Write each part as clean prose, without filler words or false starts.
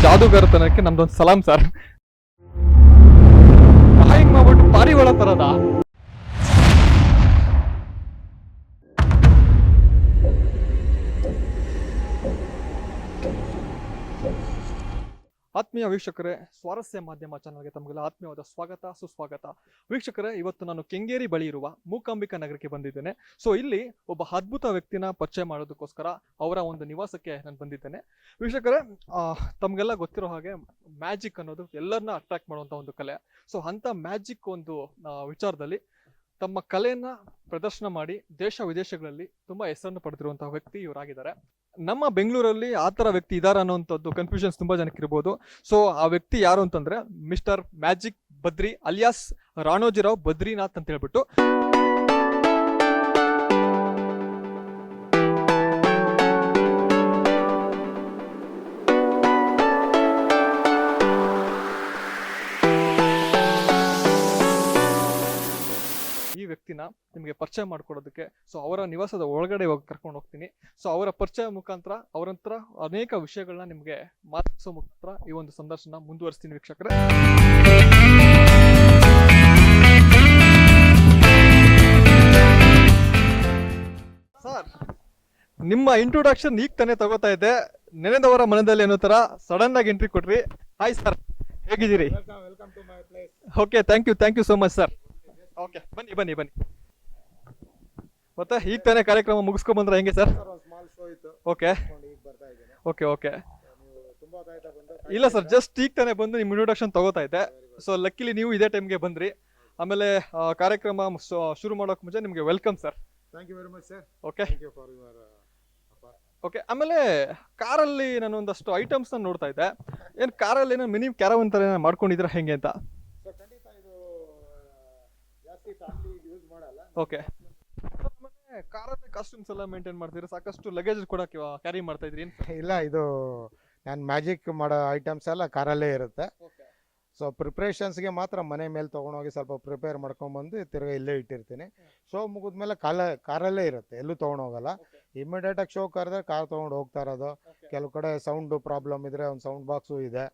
ಜಾದೂಗಾರತನಕ್ಕೆ ನಮ್ದೊಂದು ಸಲಾಂ ಸರ್. ಹಿಂಗ್ ಮಾಡ್ಬಿಟ್ಟು ಪಾರಿವಾಳ ತರದ ಆತ್ಮೀಯ ವೀಕ್ಷಕರೇ, ಸ್ವಾರಸ್ಯ ಮಾಧ್ಯಮ ಚಾನಲ್ಗೆ ತಮಗೆಲ್ಲ ಆತ್ಮೀಯವಾದ ಸ್ವಾಗತ ಸುಸ್ವಾಗತ. ವೀಕ್ಷಕರೇ, ಇವತ್ತು ನಾನು ಕೆಂಗೇರಿ ಬಳಿ ಇರುವ ಮೂಕಾಂಬಿಕಾ ನಗರಕ್ಕೆ ಬಂದಿದ್ದೇನೆ. ಸೊ ಇಲ್ಲಿ ಒಬ್ಬ ಅದ್ಭುತ ವ್ಯಕ್ತಿನ ಪರಿಚಯ ಮಾಡೋದಕ್ಕೋಸ್ಕರ ಅವರ ಒಂದು ನಿವಾಸಕ್ಕೆ ನಾನು ಬಂದಿದ್ದೇನೆ. ವೀಕ್ಷಕರೇ, ತಮಗೆಲ್ಲ ಗೊತ್ತಿರೋ ಹಾಗೆ ಮ್ಯಾಜಿಕ್ ಅನ್ನೋದು ಎಲ್ಲರನ್ನ ಅಟ್ರಾಕ್ಟ್ ಮಾಡುವಂಥ ಒಂದು ಕಲೆ. ಸೊ ಅಂಥ ಮ್ಯಾಜಿಕ್ ಒಂದು ವಿಚಾರದಲ್ಲಿ ತಮ್ಮ ಕಲೆಯನ್ನ ಪ್ರದರ್ಶನ ಮಾಡಿ ದೇಶ ವಿದೇಶಗಳಲ್ಲಿ ತುಂಬಾ ಹೆಸರನ್ನು ಪಡೆದಿರುವಂತಹ ವ್ಯಕ್ತಿ ಇವರಾಗಿದ್ದಾರೆ. ನಮ್ಮ ಬೆಂಗಳೂರಲ್ಲಿ ಆ ಥರ ವ್ಯಕ್ತಿ ಇದಾರ ಅನ್ನೋಂಥದ್ದು ಕನ್ಫ್ಯೂಷನ್ಸ್ ತುಂಬಾ ಜನಕ್ಕೆ ಇರ್ಬೋದು. ಸೊ ಆ ವ್ಯಕ್ತಿ ಯಾರು ಅಂತಂದ್ರೆ mister magic Badri alias Ranojirao Badrinath ಅಂತ ಹೇಳ್ಬಿಟ್ಟು. ಈ ವ್ಯಕ್ತಿನ ನಿಮಗೆ ಪರಿಚಯ ಮಾಡ್ಕೊಡೋದಕ್ಕೆ ಸೊ ಅವರ ನಿವಾಸದ ಒಳಗಡೆ ಹೋಗಿ ಕರ್ಕೊಂಡು ಹೋಗ್ತೀನಿ. ಸೊ ಅವರ ಪರಿಚಯ ಮುಖಾಂತರ ಅವರಂತರ ಅನೇಕ ವಿಷಯಗಳನ್ನ ನಿಮಗೆ ಮಾತಾಡಿಸೋ ಮುಖಾಂತರ ಈ ಒಂದು ಸಂದರ್ಶನ ಮುಂದುವರಿಸ್ತೀನಿ ವೀಕ್ಷಕರೇ. ಸರ್, ನಿಮ್ಮ ಇಂಟ್ರೊಡಕ್ಷನ್ ಈಗ ತಾನೇ ತಗೋತಾ ಇದ್ದೆ. ನೆನೆದವರ ಮನದಲ್ಲಿ ಅನ್ನೋ ತರ ಸಡನ್ ಆಗಿ ಎಂಟ್ರಿ ಕೊಟ್ರಿ. ಹಾಯ್ ಸರ್, ಹೇಗಿದ್ದೀರಿ? Okay, thank you so much sir. Okay, ಬನ್ನಿ. ಮತ್ತೆ ಈಗ ತಾನೇ ಕಾರ್ಯಕ್ರಮ ಮುಗಿಸ್ಕೊಂಡ್ ಬಂದ್ರೆ ಹೆಂಗೆ ಸರ್? ಓಕೆ. ಇಲ್ಲ ಸರ್, ಜಸ್ಟ್ ಈಗ ತಾನೇ ಬಂದು ನಿಮ್ಮ ಇಂಟ್ರೊಡಕ್ಷನ್ ತಗೋತಾ ಇದ್ದೆ. ಸೊ ಲಕ್ಕಿಲಿ ನೀವು ಇದೇ ಟೈಮ್ಗೆ ಬಂದ್ರಿ. ಆಮೇಲೆ ಕಾರ್ಯಕ್ರಮ ಶುರು ಮಾಡೋಕೆ ಮುಂಚೆ ನಿಮಗೆ welcome sir. Thank you very much sir. Okay. ಆಮೇಲೆ ಕಾರಲ್ಲಿ ನಾನು ಒಂದಷ್ಟು ಐಟಮ್ಸ್ ನೋಡ್ತಾ ಇದ್ದೆ. ಏನ್ ಕಾರಲ್ಲಿ ಏನೋ ಮಿನಿ ಕ್ಯಾರವನ್ ತರ ಮಾಡ್ಕೊಂಡಿದ್ರ ಹೆಂಗೆ ಅಂತ? ಓಕೆ. ಕಾರಲ್ಲಿ ಕಾಸ್ಟ್ಯೂಮ್ಸ್ ಎಲ್ಲ ಮೇಂಟೈನ್ ಮಾಡ್ತೀರಾ, ಸಾಕಷ್ಟು ಲಗೇಜ್ ಕೂಡ ಕ್ಯಾರಿ ಮಾಡ್ತಾ ಇದ್ರಿ? ಇಲ್ಲ, ಇದು ನಾನು ಮ್ಯಾಜಿಕ್ ಮಾಡೋ ಐಟಮ್ಸ್ ಎಲ್ಲ ಕಾರಲ್ಲೇ ಇರುತ್ತೆ. ಸೊ ಪ್ರಿಪ್ರೇಷನ್ಸ್ಗೆ ಮಾತ್ರ ಮನೆ ಮೇಲೆ ತೊಗೊಂಡೋಗಿ ಸ್ವಲ್ಪ ಪ್ರಿಪೇರ್ ಮಾಡ್ಕೊಂಡ್ಬಂದು ತಿರ್ಗಾ ಇಲ್ಲೇ ಇಟ್ಟಿರ್ತೀನಿ. ಶೋ ಮುಗಿದ್ಮೇಲೆ ಕಾರಲ್ಲೇ ಇರುತ್ತೆ, ಎಲ್ಲೂ ತೊಗೊಂಡೋಗಲ್ಲ. ಇಮಿಡಿಯೇಟಾಗಿ ಶೋ ಕರೆದ್ರೆ ಕಾರ್ ತೊಗೊಂಡು ಹೋಗ್ತಾ ಇರೋದು. ಕೆಲವು ಕಡೆ ಸೌಂಡು ಪ್ರಾಬ್ಲಮ್ ಇದ್ರೆ ಒಂದು ಸೌಂಡ್ ಬಾಕ್ಸು ಇದೆ.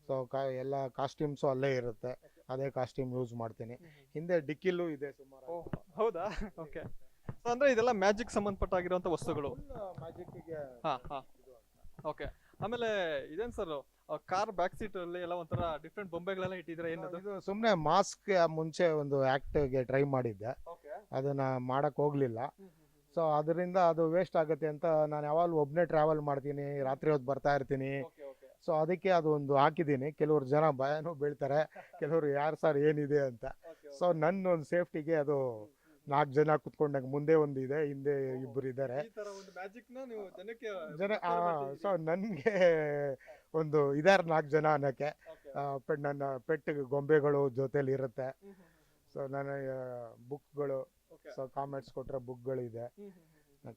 ಸೊ ಎಲ್ಲ ಕಾಸ್ಟ್ಯೂಮ್ಸು ಅಲ್ಲೇ ಇರುತ್ತೆ, ಅದೇ ಕಾಸ್ಟ್ಯೂಮ್ ಯೂಸ್ ಮಾಡ್ತೀನಿ. ಹಿಂದೆ ಡಿಕ್ಕಿಲೂ ಇದೆ ಸುಮಾರು. ಹೌದಾ? ಓಕೆ. ಅಂದ್ರೆ ಇದೆಲ್ಲ ಮ್ಯಾಜಿಕ್ ಸಂಬಂಧಪಟ್ಟಾಗಿರುವಂತ ವಸ್ತುಗಳು. ಮ್ಯಾಜಿಕ್ಗೆ. ಓಕೆ. ಆಮೇಲೆ ಇದೇನ್ ಸರ್, ಕಾರ್ ಬ್ಯಾಕ್ ಸೀಟ್ ಅಲ್ಲಿ ಎಲ್ಲ ಒಂಥರ ಡಿಫ್ರೆಂಟ್ ಬೊಂಬೆಗಳೆಲ್ಲ ಇಟ್ಟಿದ್ರೆ ಏನದು? ಇದು ಸುಮ್ಮನೆ ಮಾಸ್ಕ್ ಮುಂಚೆ ಒಂದು ಆಕ್ಟ್ಗೆ ಟ್ರೈ ಮಾಡಿದ್ದೆ, ಅದನ್ನ ಮಾಡಕ್ ಹೋಗ್ಲಿಲ್ಲ. ಸೊ ಅದರಿಂದ ಅದು ವೇಸ್ಟ್ ಆಗುತ್ತೆ ಅಂತ ನಾನು ಯಾವಾಗಲೂ ಒಬ್ಬನೇ ಟ್ರಾವೆಲ್ ಮಾಡ್ತೀನಿ, ರಾತ್ರಿ ಹೊತ್ತು ಬರ್ತಾ ಇರ್ತೀನಿ. ಸೊ ಅದಕ್ಕೆ ಅದು ಒಂದು ಹಾಕಿದ್ದೀನಿ. ಕೆಲವರು ಜನ ಭಯನೂ ಬೀಳ್ತಾರೆ, ಕೆಲವರು ಯಾರು ಸರ್ ಏನಿದೆ ಅಂತ. ಸೊ ನನ್ನ ಒಂದು ಸೇಫ್ಟಿಗೆ ಅದು 4 ಜನ ಕುತ್ಕೊಂಡಾಗ ಮುಂದೆ ಒಂದು ಇದೆ, ಹಿಂದೆ ಇಬ್ಬರು ಇದ್ದಾರೆ ಜನ. ಸೊ ನನಗೆ ಒಂದು ಇದಾರೆ 4 ಜನ ಅನ್ನೋಕ್ಕೆ. ನನ್ನ ಪೆಟ್ಟಿಗೆ ಗೊಂಬೆಗಳು ಜೊತೆಲಿ ಇರುತ್ತೆ. ಸೊ ನನ್ನ ಬುಕ್ಗಳು, ಸೊ ಕಾಮೆಂಟ್ಸ್ ಕೊಟ್ಟರೆ ಬುಕ್ಗಳು ಇದೆ.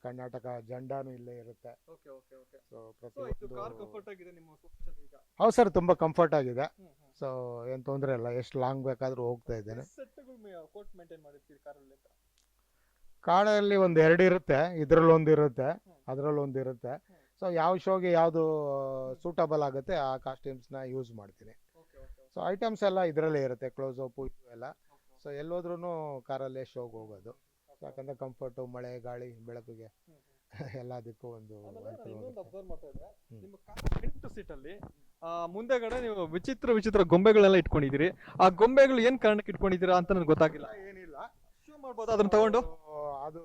ಕರ್ನಾಟಕ ಜೆಂಡಾನು ಇಲ್ಲೇ ಇರುತ್ತೆ. ಸೊ ಹೌದು ಸರ್, ತುಂಬಾ ಕಂಫರ್ಟ್ ಆಗಿದೆ. ಸೊ ಏನ್ ತೊಂದರೆ ಇಲ್ಲ, ಎಷ್ಟು ಲಾಂಗ್ ಬೇಕಾದ್ರೂ ಹೋಗ್ತಾ ಇದ್ದೇನೆ. ಕಾರಲ್ಲಿ ಒಂದು 2 ಇರುತ್ತೆ, ಇದ್ರಲ್ಲಿ ಒಂದು ಇರುತ್ತೆ, ಅದ್ರಲ್ಲಿ ಒಂದು ಇರುತ್ತೆ. ಸೊ ಯಾವ ಶೋಗೆ ಯಾವುದು ಸೂಟಬಲ್ ಆಗುತ್ತೆ ಆ ಕಾಸ್ಟ್ಯೂಮ್ಸ್ನ ಯೂಸ್ ಮಾಡ್ತೀನಿ. ಸೊ ಐಟಮ್ಸ್ ಎಲ್ಲ ಇದರಲ್ಲೇ ಇರುತ್ತೆ, ಕ್ಲೋಸ್ ಅಪ್ ಎಲ್ಲ. ಸೊ ಎಲ್ಲೋದ್ರೂ ಕಾರಲ್ಲೇ ಶೋಗೆ ಹೋಗೋದು, ಯಾಕಂದ್ರೆ ಕಂಫರ್ಟು, ಮಳೆ ಗಾಳಿ ಬೆಳಕಿಗೆ ಎಲ್ಲದಕ್ಕೂ ಒಂದು. ಫ್ರಂಟ್ ಸೀಟ್ ಅಲ್ಲಿ ಮುಂದೆಗಡೆ ನೀವು ವಿಚಿತ್ರ ಗೊಂಬೆಗಳೆಲ್ಲ ಇಟ್ಕೊಂಡಿದ್ದೀರಿ. ಆ ಗೊಂಬೆಗಳು ಏನ್ ಕಾರಣಕ್ಕೆ ಇಟ್ಕೊಂಡಿದ್ದೀರಾ ಅಂತ ನನಗೆ ಗೊತ್ತಾಗಿಲ್ಲ. ಏನಿಲ್ಲ, ಶೋ ಮಾಡ್ಬೋದು ಅದನ್ನ ತಗೊಂಡು. ಅದು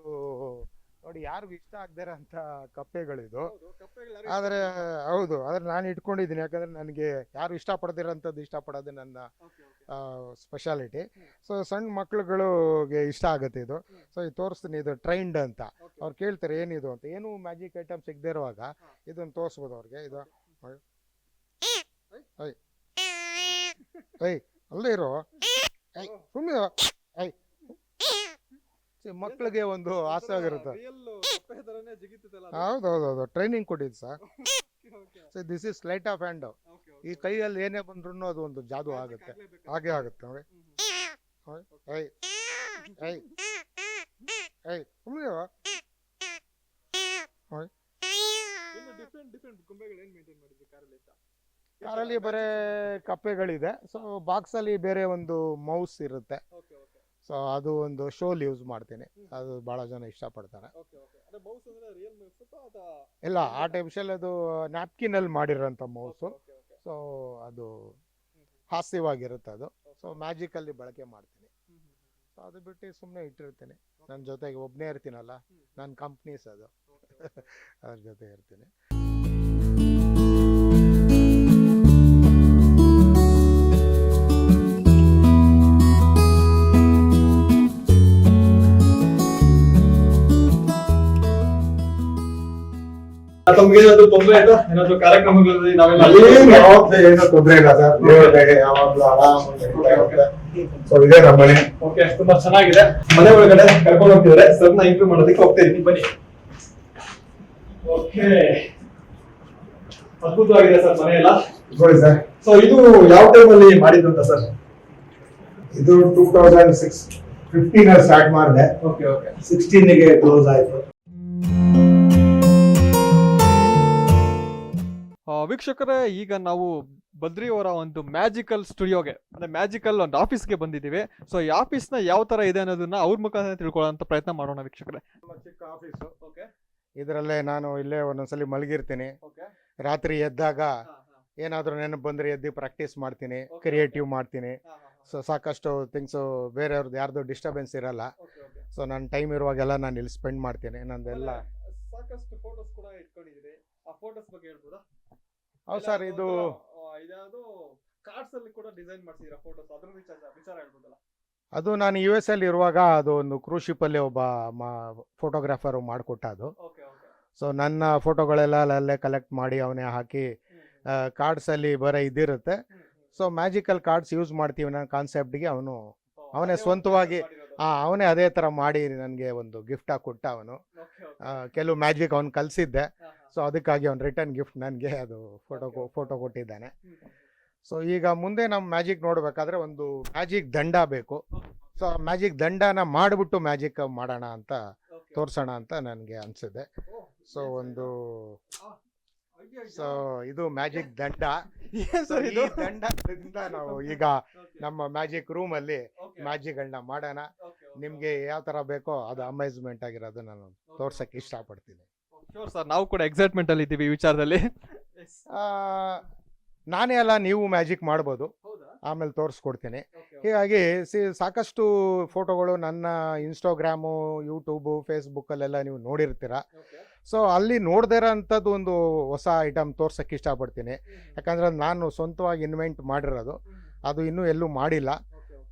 ನೋಡಿ, ಯಾರಿಗೂ ಇಷ್ಟ ಆಗದಿರೋ ಅಂತ ಕಪ್ಪೆಗಳಿದು. ಆದ್ರೆ ಹೌದು, ಆದ್ರೆ ನಾನು ಇಟ್ಕೊಂಡಿದ್ದೀನಿ, ಯಾಕಂದ್ರೆ ನನಗೆ ಯಾರು ಇಷ್ಟಪಡದಿರೋಂಥದ್ದು ಇಷ್ಟಪಡೋದು ನನ್ನ ಸ್ಪೆಷಾಲಿಟಿ. ಸೊ ಸಣ್ಣ ಮಕ್ಳುಗಳಿಗೆ ಇಷ್ಟ ಆಗುತ್ತೆ ಇದು. ಸೊ ಇದು ತೋರಿಸ್ತೀನಿ, ಇದು ಟ್ರೈಂಡ್ ಅಂತ. ಅವ್ರು ಕೇಳ್ತಾರೆ ಏನಿದು ಅಂತ. ಏನು ಮ್ಯಾಜಿಕ್ ಐಟಮ್ ಸಿಗದೆ ಇರುವಾಗ ಇದನ್ನು ತೋರಿಸ್ಬೋದು ಅವ್ರಿಗೆ. ಇದು ಅಲ್ಲೇ ಇರೋ ಸುಮ್ಮನೆ ಮಕ್ಕಳಿಗೆ ಒಂದು ಆಸೆ ಆಗಿರುತ್ತೆ. ಹೌದೌದೌದು, ಟ್ರೈನಿಂಗ್ ಕೊಟ್ಟಿದ್ದು sir. So this is sleight of hand. ಈ ಕೈಯಲ್ಲಿ ಏನೇ ಬಂದ್ರು ಅದು ಒಂದು ಜಾದು ಆಗುತ್ತೆ, ಹಾಗೆ ಆಗುತ್ತೆ ನೋಡಿ. ಸುಮ್ಮನೆ ಕಾರಲ್ಲಿ ಬರೇ ಕಪ್ಪೆಗಳಿದೆ. ಸೊ ಬಾಕ್ಸ್ ಅಲ್ಲಿ ಬೇರೆ ಒಂದು ಮೌಸ್ ಇರುತ್ತೆ. ಸೊ ಅದು ಒಂದು ಶೋಲ್ ಯೂಸ್ ಮಾಡ್ತೀನಿ. ಅದು ಬಹಳ ಜನ ಇಷ್ಟಪಡ್ತಾರೆ. ಇಲ್ಲ, ಆರ್ಟಿಫಿಷಿಯಲ್ ಅದು ನ್ಯಾಪ್ಕಿನ್ ಅಲ್ಲಿ ಮಾಡಿರೋಂಥ ಮೌಸು. ಸೊ ಅದು ಹಾಸ್ಯವಾಗಿರುತ್ತೆ ಅದು. ಸೊ ಮ್ಯಾಜಿಕ್ ಅಲ್ಲಿ ಬಳಕೆ ಮಾಡ್ತೀನಿ. ಸೊ ಅದು ಬಿಟ್ಟು ಸುಮ್ಮನೆ ಇಟ್ಟಿರ್ತೀನಿ. ನನ್ನ ಜೊತೆಗೆ ಒಬ್ಬನೇ ಇರ್ತೀನಲ್ಲ, ನನ್ನ ಕಂಪ್ನೀಸ್ ಅದು. ಅದ್ರ ಜೊತೆ ಇರ್ತೀನಿ. ತಮ್ಗೇನಾದ್ರು ತೊಂದರೆ ಆಯ್ತಾ? ಏನಾದ್ರು ಕಾರ್ಯಕ್ರಮಗಳಲ್ಲಿ ನಾವೆಲ್ಲ ಏನೋ ತೊಂದರೆ ಇಲ್ಲ ಸರ್. ದೇವರಿಗೆ ಯಾವಾಗ್ಲೂ ಆರಾಮಾಗಿ. ಸೊ ಇದೇ ನಮ್ಮ ಮನೆ. ಓಕೆ, ತುಂಬಾ ಚೆನ್ನಾಗಿದೆ. ಮನೆ ಒಳಗಡೆ ಕರ್ಕೊಂಡು ಹೋಗ್ತಿದ್ದಾರೆ. ಸರ್ನ ಇಂಟರ್ವ್ಯೂ ಮಾಡೋದಕ್ಕೆ ಹೋಗ್ತಾ ಇದೀನಿ, ಬನ್ನಿ. ಓಕೆ, ಅದ್ಭುತವಾಗಿದೆ ಸರ್ ಮನೆ ಎಲ್ಲ. ನೋಡಿ ಸರ್, ಸೊ ಇದು ಯಾವ ಟೈಮ್ ಅಲ್ಲಿ ಮಾಡಿದ್ದಂತ ಸರ್? ಇದು 2015 ಸ್ಟಾರ್ಟ್ ಮಾಡಿದೆ. Okay okay. 16ಗೆ ಕ್ಲೋಸ್ ಆಯ್ತು. ವೀಕ್ಷಕರೇ, ಈಗ ನಾವು ಬದ್ರಿ ಅವರ ಒಂದು ಮ್ಯಾಜಿಕಲ್ ಸ್ಟುಡಿಯೋಗೆ, ಅಂದ್ರೆ ಮ್ಯಾಜಿಕಲ್ ಒಂದು ಆಫೀಸ್ಗೆ ಬಂದಿದ್ದೀವಿ. ಸೊ ಈ ಆಫೀಸ್ ನ ಯಾವ ತರ ಇದೆ ಅನ್ನೋದನ್ನ ಅವ್ರ ಮುಖಾಂತರ ತಿಳ್ಕೊಳ್ಳೋ ಪ್ರಯತ್ನ ಮಾಡೋಣ ವೀಕ್ಷಕರೇ. ಚಿಕ್ಕ ಆಫೀಸು. ಓಕೆ, ಇದರಲ್ಲೇ ನಾನು ಇಲ್ಲೇ ಒಂದೊಂದ್ಸಲಿ ಮಲಗಿರ್ತೀನಿ. ರಾತ್ರಿ ಎದ್ದಾಗ ಏನಾದ್ರೂ ನೆನಪು ಬಂದ್ರೆ ಎದ್ದು ಪ್ರಾಕ್ಟೀಸ್ ಮಾಡ್ತೀನಿ, ಕ್ರಿಯೇಟಿವ್ ಮಾಡ್ತೀನಿ. ಸೊ ಸಾಕಷ್ಟು ಥಿಂಗ್ಸು ಬೇರೆಯವ್ರದ್ದು ಯಾರ್ದು ಡಿಸ್ಟರ್ಬೆನ್ಸ್ ಇರಲ್ಲ. ಸೊ ನನ್ನ ಟೈಮ್ ಇರುವಾಗೆಲ್ಲ ನಾನು ಇಲ್ಲಿ ಸ್ಪೆಂಡ್ ಮಾಡ್ತೀನಿ. ನಂದೆಲ್ಲ ಸಾಕಷ್ಟು ಫೋಟೋಸ್ ಕೂಡ ಇಟ್ಕೊಂಡಿದ್ದೀರಿ. ಆ ಫೋಟೋಸ್ ಬಗ್ಗೆ ಹೇಳ್ಬೋದಾ? ಹೌದು ಸರ್, ಇದು ಇದ್ಯಾವುದು ಕಾರ್ಡ್ಸ್ ಅಲ್ಲಿ ಕೂಡ ಡಿಸೈನ್ ಮಾಡ್ಸಿದ್ದೀರಾ ಫೋಟೋಸ್, ಅದ್ರ ವಿಚಾರ ಹೇಳ್ಬೋದಲ್ಲ? ಅದು ನಾನು US ಅಲ್ಲಿ ಇರುವಾಗ ಅದು ಒಂದು ಕ್ರೂಸ್ ಶಿಪ್ ಅಲ್ಲಿ ಒಬ್ಬ ಫೋಟೋಗ್ರಾಫರ್ ಮಾಡಿಕೊಟ್ಟ ಅದು. ಸೊ ನನ್ನ ಫೋಟೋಗಳೆಲ್ಲ ಅಲ್ಲೇ ಕಲೆಕ್ಟ್ ಮಾಡಿ ಅವನೇ ಹಾಕಿ ಕಾರ್ಡ್ಸ್ ಅಲ್ಲಿ ಬರೀ ಇದಿರುತ್ತೆ. ಸೊ ಮ್ಯಾಜಿಕಲ್ ಕಾರ್ಡ್ಸ್ ಯೂಸ್ ಮಾಡ್ತೀವಿ ನನ್ನ ಕಾನ್ಸೆಪ್ಟ್ಗೆ. ಅವನೇ ಸ್ವಂತವಾಗಿ ಅವನೇ ಅದೇ ತರ ಮಾಡಿ ನನಗೆ ಒಂದು ಗಿಫ್ಟ್ ಆಗಿ ಕೊಟ್ಟ. ಅವನು ಕೆಲವು ಮ್ಯಾಜಿಕ್ ಅವ್ನು ಕಲಿಸಿದ್ದೆ. ಸೊ ಅದಕ್ಕಾಗಿ ಅವ್ನು ರಿಟರ್ನ್ ಗಿಫ್ಟ್ ನನಗೆ ಅದು ಫೋಟೋ ಕೊಟ್ಟಿದ್ದಾನೆ. ಸೊ ಈಗ ಮುಂದೆ ನಮ್ಮ ಮ್ಯಾಜಿಕ್ ನೋಡ್ಬೇಕಾದ್ರೆ ಒಂದು ಮ್ಯಾಜಿಕ್ ದಂಡ ಬೇಕು. ಸೊ ಮ್ಯಾಜಿಕ್ ದಂಡನ ಮಾಡಿಬಿಟ್ಟು ಮ್ಯಾಜಿಕ್ ಮಾಡೋಣ ಅಂತ ತೋರ್ಸೋಣ ಅಂತ ನನಗೆ ಅನ್ಸಿದೆ. ಸೊ ಇದು ಮ್ಯಾಜಿಕ್ ದಂಡ. ಈ ದಂಡದಿಂದ ನಾವು ಈಗ ನಮ್ಮ ಮ್ಯಾಜಿಕ್ ರೂಮ್ ಅಲ್ಲಿ ಮ್ಯಾಜಿಕ್ ಗಳನ್ನ ಮಾಡೋಣ. ನಿಮ್ಗೆ ಯಾವ ತರ ಬೇಕೋ ಅದು ಅಮೇಜ್ಮೆಂಟ್ ಆಗಿರೋದು ನಾನು ತೋರ್ಸಕ್ ಇಷ್ಟಪಡ್ತೀನಿ. ಸರ್, ನಾವು ಕೂಡ ಎಕ್ಸೈಟ್ಮೆಂಟ್ ಅಲ್ಲಿ ಇದ್ದೀವಿ ಈ ವಿಚಾರದಲ್ಲಿ. ನಾನೇ ಅಲ್ಲ, ನೀವು ಮ್ಯಾಜಿಕ್ ಮಾಡ್ಬೋದು, ಆಮೇಲೆ ತೋರಿಸ್ಕೊಡ್ತೀನಿ. ಹೀಗಾಗಿ ಸಾಕಷ್ಟು ಫೋಟೋಗಳು ನನ್ನ ಇನ್ಸ್ಟಾಗ್ರಾಮು, ಯೂಟ್ಯೂಬು, ಫೇಸ್ಬುಕ್ಕಲ್ಲೆಲ್ಲ ನೀವು ನೋಡಿರ್ತೀರ. ಸೊ ಅಲ್ಲಿ ನೋಡದೇ ಇರೋಂಥದ್ದು ಒಂದು ಹೊಸ ಐಟಮ್ ತೋರ್ಸಕ್ಕೆ ಇಷ್ಟಪಡ್ತೀನಿ. ಯಾಕಂದ್ರೆ ನಾನು ಸ್ವಂತವಾಗಿ ಇನ್ವೆಂಟ್ ಮಾಡಿರೋದು, ಅದು ಇನ್ನೂ ಎಲ್ಲೂ ಮಾಡಿಲ್ಲ.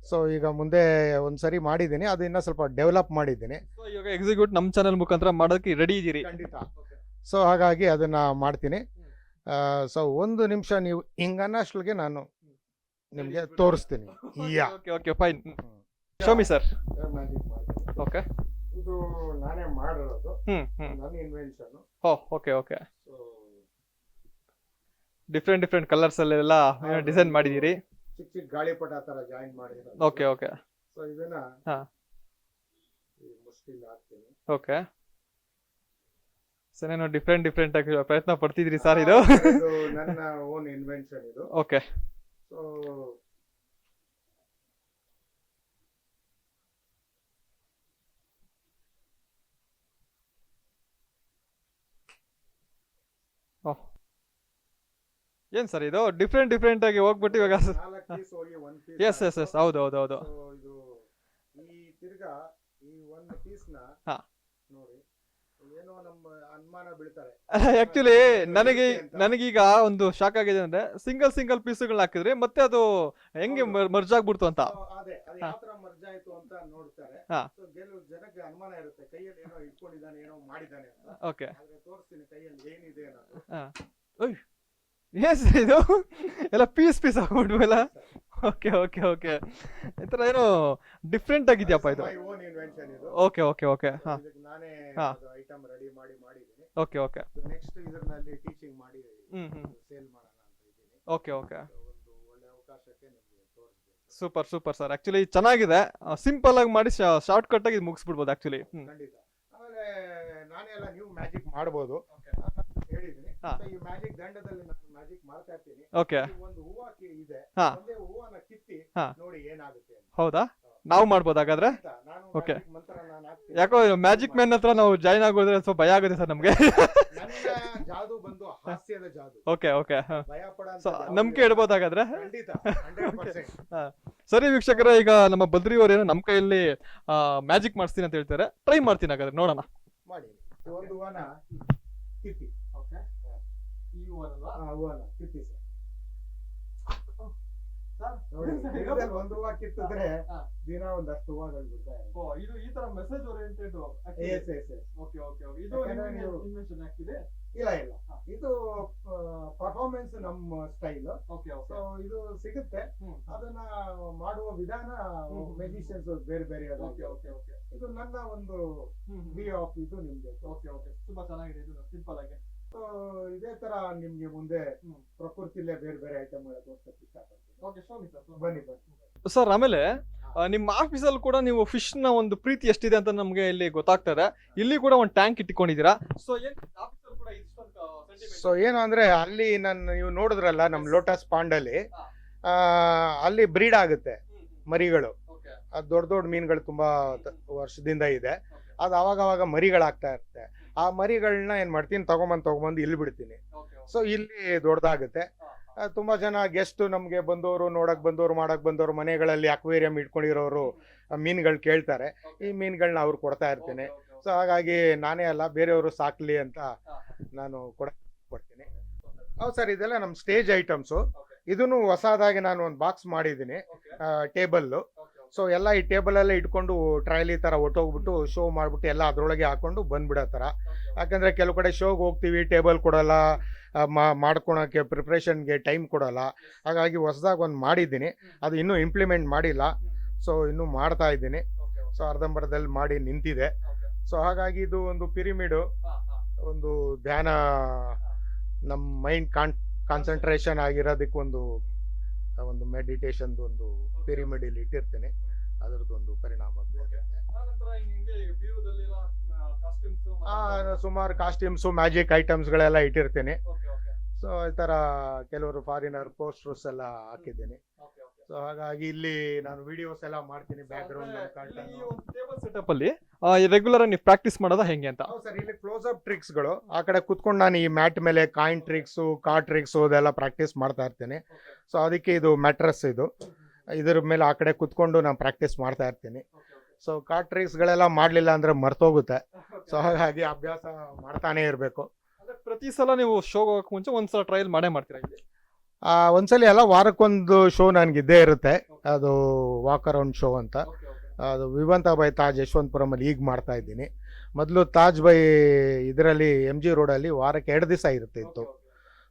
ಸೊ ಈಗ ಮುಂದೆ ಒಂದ್ಸರಿ ಮಾಡಿದ್ದೀನಿ, ಅದು ಇನ್ನೂ ಸ್ವಲ್ಪ ಡೆವಲಪ್ ಮಾಡಿದ್ದೀನಿ. ಇವಾಗ ಎಕ್ಸಿಕ್ಯೂಟ್ ನಮ್ಮ ಚಾನಲ್ ಮುಖಾಂತರ ಮಾಡೋದಕ್ಕೆ ರೆಡಿ ಇದ್ದೀರಿ? ಖಂಡಿತ. ಸೊ ಹಾಗಾಗಿ ಅದನ್ನ ಮಾಡ್ತೀನಿ. ಸೊ ಒಂದು ನಿಮಿಷ ನೀವು ಹಿಂಗನ್ನಷ್ಟೊಳಗೆ ನಾನು ನಿಮಗೆ ತೋರಿಸ್ತೀನಿ. Okay fine, show me sir. Okay, ಇದು ನಾನೇ ಮಾಡಿರೋದು, ನನ್ನ ಇನ್ವೆನ್ಷನ್. ಓಕೆ. ಡಿಫ್ರೆಂಟ್ ಕಲರ್ಸ್ ಅಲ್ಲೆಲ್ಲ ಡಿಸೈನ್ ಮಾಡಿದೀರಿ. ಚಿಕ್ಕ ಗಾಳಿಪಟ ತರ ಜಾಯಿನ್ ಮಾಡಿರೋದು. ಓಕೆ. ಸೊ ಇದನ್ನ ಮುಷ್ಟಿಲ್ ಹಾಕ್ತೀನಿ. ಓಕೆ ಸರ್, ಏನೋ ಡಿಫ್ರೆಂಟ್ ಆಗಿ ಪ್ರಯತ್ನ ಪಡ್ತಿದ್ರಿ ಸರ್. ಇದು ನನ್ನ ಓನ್ ಇನ್ವೆನ್ಷನ್ ಇದು. ಓಕೆ. ಸೊ ಏನ್ ಸರ್ ಇದು ಡಿಫ್ರೆಂಟ್ ಆಗಿ ಹೋಗ್ಬಿಟ್ಟು ಇವಾಗ? ಎಸ್ ಹೌದು. ಇದು ಈ ತಿರ್ಗಾ ಈ ಒಂದು ಪೀಸ್ ನ ನೋಡಿ ಏನೋ ನಮ್ಮ ಅನುಮಾನ ಬೀಳ್ತಾರೆ. ಆಕ್ಚುಲಿ ನನಗೀಗ ಒಂದು ಶಾಕ್ ಆಗಿದೆ ಅಂದ್ರೆ ಸಿಂಗಲ್ ಪೀಸ್ಗಳನ್ನ ಹಾಕಿದ್ರೆ ಮತ್ತೆ ಅದು ಹೆಂಗೆ ಮರ್ಜ್ ಆಗ್ಬಿಡ್ತು ಅಂತ. ಅದೇ ಯಾವ ತರ ಮರ್ಜ್ ಆಯ್ತು ಅಂತ ನೋಡ್ತಾರೆ. ಸೊ ಕೆಲವು ಜನಕ್ಕೆ ಅನುಮಾನ ಇರುತ್ತೆ, ಕೈಯಲ್ಲಿ ಏನೋ ಇಟ್ಕೊಂಡಿದ್ದಾನೆ, ಏನೋ ಮಾಡಿದ್ದಾನೆ ಅಂತ. ಓಕೆ, ಆದ್ರೆ ತೋರಿಸ್ತೀನಿ ಕೈಯಲ್ಲಿ ಏನಿದೆ ಅನ್ನೋದು. ಎಸ್, ಇದು ಎಲ್ಲ ಪೀಸ್ ಆಗ್ಬಿಟ್ವಲ್ಲ. ಓಕೆ ಈ ತರ ಏನೋ ಡಿಫ್ರೆಂಟ್ ಆಗಿದ್ಯಪ್ಪ ಇದು. ಓಕೆ. ನಾನೇ ಐಟಮ್ ರೆಡಿ ಮಾಡಿದ್ದೀನಿ. ಓಕೆ. ನೆಕ್ಸ್ಟ್ ಇದರಲ್ಲಿ ಟೀಚಿಂಗ್ ಮಾಡಿ ಸೇಲ್ ಮಾಡೋಣ ಅಂತ ಇದ್ದೀನಿ. ಓಕೆ. ಒಂದು ಒಳ್ಳೆ ಅವಕಾಶಕ್ಕೆ ನಿಮಗೆ ತೋರಿಸ್ತೀನಿ. Super sir. ಆಕ್ಚುಲಿ ಚೆನ್ನಾಗಿದೆ, ಸಿಂಪಲ್ ಆಗಿ ಮಾಡಿ ಶಾರ್ಟ್ ಕಟ್ ಆಗಿ ಮುಗಿಸ್ಬಿಡ್ಬೋದು ಆಕ್ಚುಲಿ. ಖಂಡಿತ. ಆಮೇಲೆ ನಾನೇ ಎಲ್ಲ ನೀವು ಮ್ಯಾಜಿಕ್ ಮಾಡ್ಬೋದು. ಹೇಳಿ ಹೇಳಿದ್ದೀನಿ. ಹಾ. So, ಈ ಮ್ಯಾಜಿಕ್ ದಂಡದಲ್ಲಿ ನಾನು ಮ್ಯಾಜಿಕ್ ಮಾಡ್ತಾ ಇರ್ತೀನಿ. ಓಕೆ. ಈ ಒಂದು ಹೂವ ಇದೆ, ಹಾ. ಒಂದೇ ಹೂವನ ಕಿತ್ತಿ ಹಾ. ನೋಡಿ ಏನಾಗುತ್ತೆ ಅಂತ. ಹೌದಾ, ನಾವು ಮಾಡ್ಬೋದು ಹಾಗಾದ್ರೆ? ಖಂಡಿತ, ನಾನು Okay. magic ಮಂತ್ರ ನಾನು ಹಾಕ್ತೀನಿ. ಯಾಕೋ ಮ್ಯಾಜಿಕ್ ಮ್ಯಾನ್ ಹತ್ರ ನಾವು ಜಾಯ್ನ್ ಆಗೋದ್ರೆ ಸ್ವಲ್ಪ ಭಯ ಆಗುತ್ತೆ ಸರ್ ನಮ್ಗೆ. ನನ್ನ ಜಾದು ಬಂದು ಹಾಸ್ಯದ ಜಾದು, ಓಕೆ ಓಕೆ. ಭಯ ಪಡೋ ಸೊ ನಂಬಿಕೆ ಇಡ್ಬೋದು ಹಾಗಾದ್ರೆ? ಖಂಡಿತ 100%. ಸರಿ ವೀಕ್ಷಕರೇ, ಈಗ ನಮ್ಮ ಬದ್ರಿ ಅವರೇನೋ ನಮ್ಮ ಕೈಯಲ್ಲಿ ಮ್ಯಾಜಿಕ್ ಮಾಡಿಸ್ತೀನಿ ಅಂತ ಹೇಳ್ತಾರೆ. ಟ್ರೈ ಮಾಡ್ತೀನಿ ಹಾಗಾದ್ರೆ, ನೋಡೋಣ. ಮಾಡಿ. ಈ ಒಂದು ಹೂವನ ಕಿತ್ತಿ. ಹೂವನ ಕಿತ್ತಿ ಸರ್. ನೋಡಿ, ಗಿಡದಲ್ಲಿ ಒಂದು ಹೂವ ಕಿತ್ತಿದ್ರೆ ದಿನ ಒಂದಷ್ಟು ಹೂವಗಳು ಬಿಡ್ತಾ ಇರುತ್ತೆ. ಇದು ಈ ತರ message oriented. Yes, yes, yes. Okay okay okay. ಇದು ಯಾಕಂದ್ರೆ ನೀವು- ಇನ್ವೆನ್ಷನ್ ಆಗ್ತಿದೆ. ಇಲ್ಲ ಇಲ್ಲ, ಇದು ಪರ್ಫಾರ್ಮೆನ್ಸ್ ನಮ್ಮ ಸ್ಟೈಲ್. Okay okay. ಸೊ ಇದು ಸಿಗುತ್ತೆ, ಅದನ್ನ ಮಾಡುವ ವಿಧಾನ ಮ್ಯಾಜಿಷಿಯನ್ಸ್ ಬೇರೆ ಬೇರೆ ಓಕೆ ಓಕೆ ಓಕೆ. ಇದು ನನ್ನ ಒಂದು ವೇ ಆಫ್ ಇದು ನಿಮ್ಗೆ. ಓಕೆ ಓಕೆ, ತುಂಬಾ ಚೆನ್ನಾಗಿದೆ ಇದು, ಸಿಂಪಲ್ ಆಗಿ. ಸೊ ಇದೇ ತರ ನಿಮ್ಗೆ ಮುಂದೆ ಪ್ರಕೃತಿಲೇ ಬೇರೆ ಬೇರೆ ಐಟಮ್ ಗಳ ತೋರ್ಸಕ್ಕೆ ಇಷ್ಟಪಡ್ತೀನಿ. Okay, show me sir. ಬನ್ನಿ ಬನ್ನಿ ಸರ್, ಆಮೇಲೆ ನಿಮ್ಮ ಆಫೀಸಲ್ಲಿ ಕೂಡ ನೀವು ಫಿಶ್ ನ ಒಂದು ಪ್ರೀತಿ ಎಷ್ಟಿದೆ ಅಂತ ನಮ್ಗೆ ಇಲ್ಲಿ ಗೊತ್ತಾಗ್ತದೆ. ಇಲ್ಲಿ ಕೂಡ ಒಂದು ಟ್ಯಾಂಕ್ ಇಟ್ಕೊಂಡಿದ್ದೀರಾ. ಸೊ ಏನ್ ಆಫೀಸಲ್ಲಿ ಕೂಡ ಇಷ್ಟೊಂದು sentiment? ಸೊ ಏನು ಅಂದ್ರೆ ಅಲ್ಲಿ ನೀವು ನೋಡಿದ್ರಲ್ಲ ನಮ್ ಲೋಟಸ್ ಪಾಂಡ್ ಅಲ್ಲಿ, ಅಲ್ಲಿ ಬ್ರೀಡ್ ಆಗುತ್ತೆ ಮರಿಗಳು. Okay. ಅದು ದೊಡ್ಡ ದೊಡ್ಡ ಮೀನುಗಳು ತುಂಬಾ ವರ್ಷದಿಂದ ಇದೆ. ಅದು ಅವಾಗ ಮರಿಗಳಾಗ್ತಾ ಇರುತ್ತೆ. ಆ ಮರಿಗಳನ್ನ ಏನ್ ಮಾಡ್ತೀನಿ, ತಗೊಂಬಂದು ಇಲ್ಲಿ ಬಿಡ್ತೀನಿ. ಸೊ ಇಲ್ಲಿ ದೊಡ್ಡದಾಗುತ್ತೆ. ತುಂಬಾ ಜನ ಗೆಸ್ಟ್ ನಮ್ಗೆ ಬಂದವರು, ನೋಡಕ್ ಬಂದವರು, ಮಾಡಕ್ ಬಂದವರು, ಮನೆಗಳಲ್ಲಿ ಅಕ್ವೇರಿಯಂ ಇಟ್ಕೊಂಡಿರೋರು ಮೀನುಗಳು ಕೇಳ್ತಾರೆ. ಈ ಮೀನುಗಳನ್ನ ಅವ್ರು ಕೊಡ್ತಾ ಇರ್ತೀನಿ. ಸೊ ಹಾಗಾಗಿ ನಾನೇ ಅಲ್ಲ, ಬೇರೆಯವರು ಸಾಕ್ಲಿ ಅಂತ ನಾನು ಕೊಡ್ತೀನಿ. ಹೌದು ಸರ್, ಇದೆಲ್ಲ ನಮ್ಮ ಸ್ಟೇಜ್ ಐಟಮ್ಸು. ಇದನ್ನು ಹೊಸದಾಗಿ ನಾನು ಒಂದು ಬಾಕ್ಸ್ ಮಾಡಿದ್ದೀನಿ, ಟೇಬಲ್. ಸೊ ಎಲ್ಲ ಈ ಟೇಬಲ್ ಅಲ್ಲೇ ಇಟ್ಕೊಂಡು ಟ್ರಯಲಿ ತರ ಒಟ್ಟೋಗ್ಬಿಟ್ಟು ಶೋ ಮಾಡ್ಬಿಟ್ಟು ಎಲ್ಲ ಅದ್ರೊಳಗೆ ಹಾಕೊಂಡು ಬಂದ್ಬಿಡೋ ತರ. ಯಾಕಂದ್ರೆ ಕೆಲವು ಕಡೆ ಶೋಗೆ ಹೋಗ್ತೀವಿ, ಟೇಬಲ್ ಕೊಡಲ್ಲ, ಮಾಡ್ಕೊಳಕ್ಕೆ ಪ್ರಿಪ್ರೇಷನ್ಗೆ ಟೈಮ್ ಕೊಡಲ್ಲ. ಹಾಗಾಗಿ ಹೊಸದಾಗಿ ಒಂದು ಮಾಡಿದ್ದೀನಿ, ಅದು ಇನ್ನೂ ಇಂಪ್ಲಿಮೆಂಟ್ ಮಾಡಿಲ್ಲ. ಸೊ ಇನ್ನೂ ಮಾಡ್ತಾ ಇದ್ದೀನಿ. ಸೊ ಅರ್ಧಂಬರ್ಧದಲ್ಲಿ ಮಾಡಿ ನಿಂತಿದೆ. ಸೊ ಹಾಗಾಗಿ ಇದು ಒಂದು ಪಿರಿಮಿಡು, ಒಂದು ಧ್ಯಾನ, ನಮ್ಮ ಮೈಂಡ್ ಕಾನ್ಸಂಟ್ರೇಷನ್ ಆಗಿರೋದಕ್ಕೆ ಒಂದು ಮೆಡಿಟೇಷನ್ ಒಂದು ಪಿರಿಮಿಡ್ ಇಲ್ಲಿ ಇಟ್ಟಿರ್ತೀನಿ. ಅದರದ್ದು ಒಂದು ಪರಿಣಾಮ ಬೀರುತ್ತೆ. ಸುಮಾರು ಕಾಸ್ಟ್ಯೂಮ್ಸು, ಮ್ಯಾಜಿಕ್ ಐಟಮ್ಸ್ಗಳೆಲ್ಲ ಇಟ್ಟಿರ್ತೀನಿ. ಸೊ ಈ ತರ ಕೆಲವರು ಫಾರಿನರ್ ಪೋಸ್ಟರ್ಸ್ ಎಲ್ಲ ಹಾಕಿದ್ದೀನಿ. ಸೊ ಹಾಗಾಗಿ ಇಲ್ಲಿ ನಾನು ವಿಡಿಯೋಸ್ ಎಲ್ಲ ಮಾಡ್ತೀನಿ, ಬ್ಯಾಕ್ ಗ್ರೌಂಡ್ ಸೆಟಪ್ ಅಲ್ಲಿ ರೆಗ್ಯುಲರ್ ನೀವು ಪ್ರಾಕ್ಟೀಸ್ ಮಾಡೋದಾ ಹೆಂಗೆ ಅಂತ? ಹೌದು ಸರ್, ಇಲ್ಲಿ ಕ್ಲೋಸ್ ಅಪ್ ಟ್ರಿಕ್ಸ್ ಗಳು. ಆ ಕಡೆ ಕುತ್ಕೊಂಡು ನಾನು ಈ ಮ್ಯಾಟ್ ಮೇಲೆ ಕಾಯಿನ್ ಟ್ರಿಕ್ಸ್, ಕಾರ್ಡ್ ಟ್ರಿಕ್ಸ್ ಅದೆಲ್ಲ ಪ್ರಾಕ್ಟೀಸ್ ಮಾಡ್ತಾ ಇರ್ತೀನಿ. ಸೊ ಅದಕ್ಕೆ ಇದು ಮ್ಯಾಟ್ರಸ್, ಇದ್ರ ಮೇಲೆ ಆ ಕಡೆ ಕುತ್ಕೊಂಡು ನಾನು ಪ್ರಾಕ್ಟೀಸ್ ಮಾಡ್ತಾ ಇರ್ತೀನಿ. ಸೊ ಕಾರ್ಡ್ ಟ್ರಿಕ್ಸ್ ಗಳೆಲ್ಲ ಮಾಡ್ಲಿಲ್ಲ ಅಂದ್ರೆ ಮರ್ತೋಗುತ್ತೆ. ಸೊ ಹಾಗಾಗಿ ಅಭ್ಯಾಸ ಮಾಡ್ತಾನೆ ಇರಬೇಕು. ಪ್ರತಿ ಸಲ ನೀವು ಶೋ ಹೋಗಕ್ ಮುಂಚೆ ಒಂದ್ಸಲ ಟ್ರಯಲ್ ಮಾಡ್ತೀರಾ ಇಲ್ಲಿ? ಒಂದ್ಸಲಿ ಎಲ್ಲ ವಾರಕ್ಕೊಂದು ಶೋ ನನ್ಗೆ ಇದ್ದೇ ಇರುತ್ತೆ. ಅದು ವಾಕ್ ಅರೌಂಡ್ ಶೋ ಅಂತ. ಅದು ವಿವಂತ ಬೈ ತಾಜ್ ಯಶವಂತಪುರಂ ಅಲ್ಲಿ ಈಗ ಮಾಡ್ತಾ ಇದ್ದೀನಿ. ಮೊದಲು ತಾಜ್ ಬೈ ಇದರಲ್ಲಿ MG ರೋಡಲ್ಲಿ ವಾರಕ್ಕೆ 2 ದಿವಸ ಇತ್ತು.